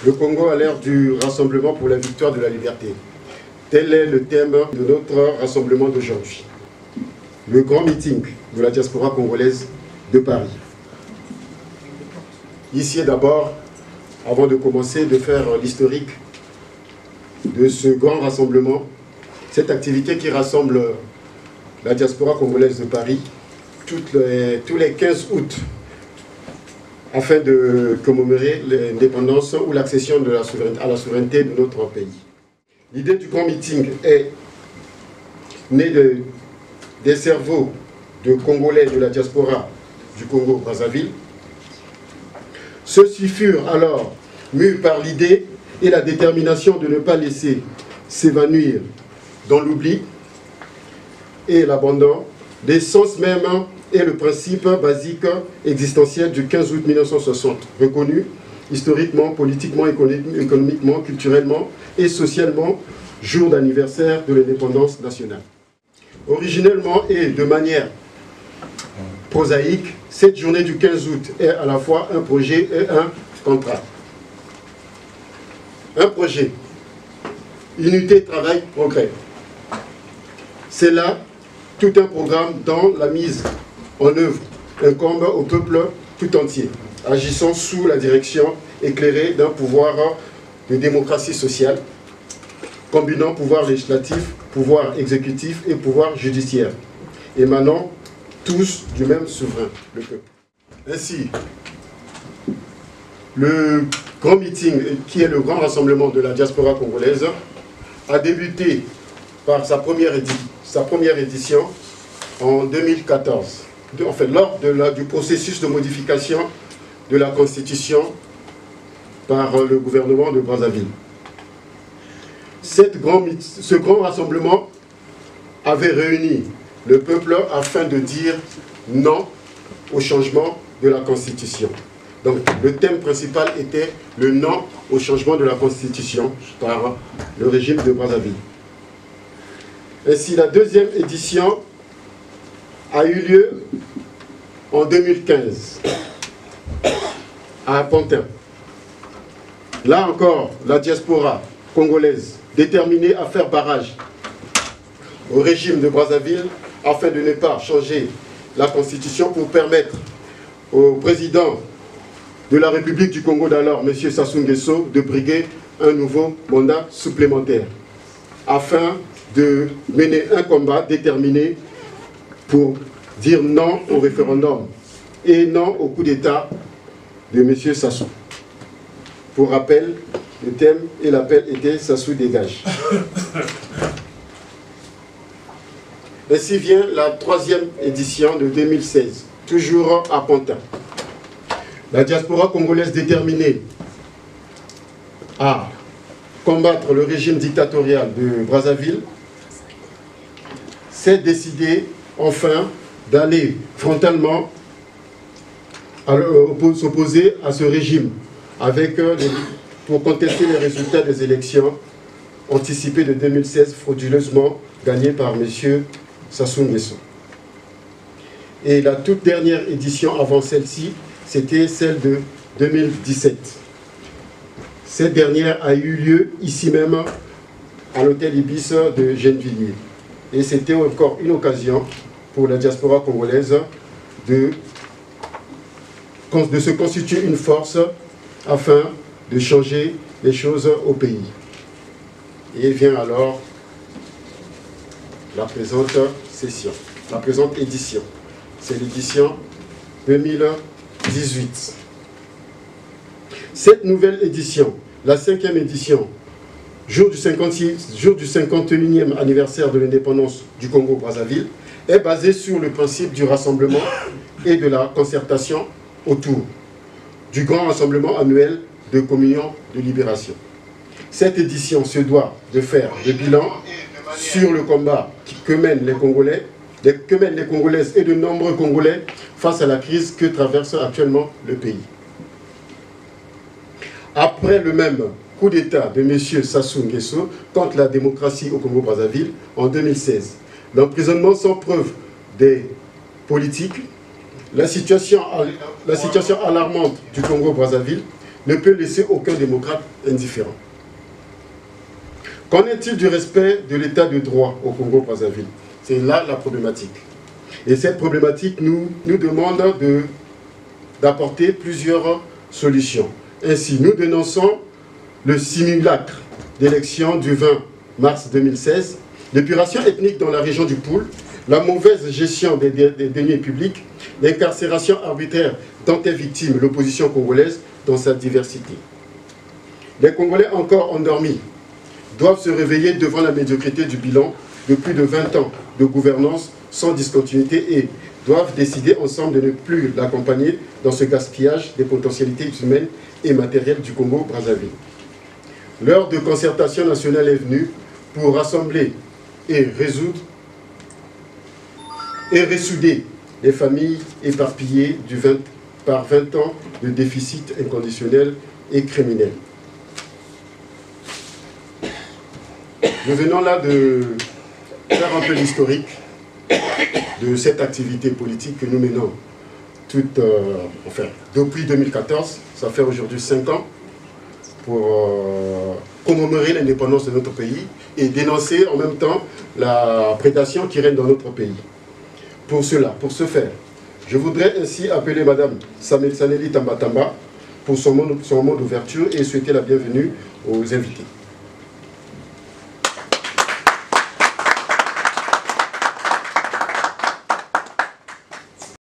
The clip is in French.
Le Congo à l'ère du rassemblement pour la victoire de la liberté. Tel est le thème de notre rassemblement d'aujourd'hui. Le grand meeting de la diaspora congolaise de Paris. Ici d'abord, avant de commencer, de faire l'historique de ce grand rassemblement, cette activité qui rassemble la diaspora congolaise de Paris tous les 15 août afin de commémorer l'indépendance ou l'accession à la souveraineté de notre pays. L'idée du grand meeting est née des cerveaux de Congolais de la diaspora du Congo-Brazzaville. Ceux-ci furent alors mus par l'idée et la détermination de ne pas laisser s'évanouir dans l'oubli et l'abandon l'essence même et le principe basique existentiel du 15 août 1960, reconnu historiquement, politiquement, économiquement, culturellement et socialement, jour d'anniversaire de l'indépendance nationale. Originellement et de manière prosaïque, cette journée du 15 août est à la fois un projet et un contrat. Un projet, unité, travail, progrès. C'est là tout un programme dont la mise en œuvre incombe au peuple tout entier, agissant sous la direction éclairée d'un pouvoir de démocratie sociale, combinant pouvoir législatif, pouvoir exécutif et pouvoir judiciaire, émanant tous du même souverain, le peuple. Ainsi, le grand meeting, qui est le grand rassemblement de la diaspora congolaise, a débuté par sa première édition en 2014, lors du processus de modification de la Constitution par le gouvernement de Brazzaville. Ce grand rassemblement avait réuni le peuple afin de dire non au changement de la Constitution. Donc le thème principal était le non au changement de la Constitution par le régime de Brazzaville. Ainsi, la deuxième édition a eu lieu en 2015 à Pantin. Là encore, la diaspora congolaise, déterminée à faire barrage au régime de Brazzaville afin de ne pas changer la Constitution pour permettre au président de la République du Congo d'alors, M. Sassou Nguesso, de briguer un nouveau mandat supplémentaire afin de mener un combat déterminé pour dire non au référendum et non au coup d'État de M. Sassou. Pour rappel, le thème et l'appel était « Sassou dégage ». Ainsi vient la troisième édition de 2016, toujours à Pantin. La diaspora congolaise déterminée à combattre le régime dictatorial de Brazzaville s'est décidée enfin d'aller frontalement s'opposer à ce régime pour contester les résultats des élections anticipées de 2016 frauduleusement gagnées par M. Sassou Nguesso. Et la toute dernière édition avant celle-ci, c'était celle de 2017. Cette dernière a eu lieu ici même à l'hôtel Ibis de Gennevilliers. Et c'était encore une occasion pour la diaspora congolaise de se constituer une force afin de changer les choses au pays. Et vient alors la présente session, la présente édition. C'est l'édition 2018. Cette nouvelle édition, la 5e édition, jour du 51e anniversaire de l'indépendance du Congo-Brazzaville, est basée sur le principe du rassemblement et de la concertation autour du grand rassemblement annuel de communion de libération. Cette édition se doit de faire le bilan sur le combat que mènent les Congolais, que mènent les Congolaises et de nombreux Congolais face à la crise que traverse actuellement le pays. Après le même coup d'État de M. Sassou Nguesso contre la démocratie au Congo-Brazzaville en 2016, l'emprisonnement sans preuve des politiques, la situation alarmante du Congo-Brazzaville, ne peut laisser aucun démocrate indifférent. Qu'en est-il du respect de l'état de droit au Congo-Brazzaville? C'est là la problématique. Et cette problématique nous demande d'apporter plusieurs solutions. Ainsi, nous dénonçons le simulacre d'élection du 20 mars 2016, l'épuration ethnique dans la région du Poul, la mauvaise gestion des deniers publics, l'incarcération arbitraire dont est victime l'opposition congolaise dans sa diversité. Les Congolais encore endormis doivent se réveiller devant la médiocrité du bilan de plus de 20 ans de gouvernance sans discontinuité et doivent décider ensemble de ne plus l'accompagner dans ce gaspillage des potentialités humaines et matérielles du Congo-Brazzaville. L'heure de concertation nationale est venue pour rassembler et ressouder les familles éparpillées par 20 ans de déficit inconditionnel et criminel. Nous venons là de faire un peu l'historique de cette activité politique que nous menons depuis 2014, ça fait aujourd'hui 5 ans, pour commémorer l'indépendance de notre pays et dénoncer en même temps la prédation qui règne dans notre pays. Pour ce faire, je voudrais ainsi appeler Madame Saneli Tambatamba pour son mot d'ouverture et souhaiter la bienvenue aux invités.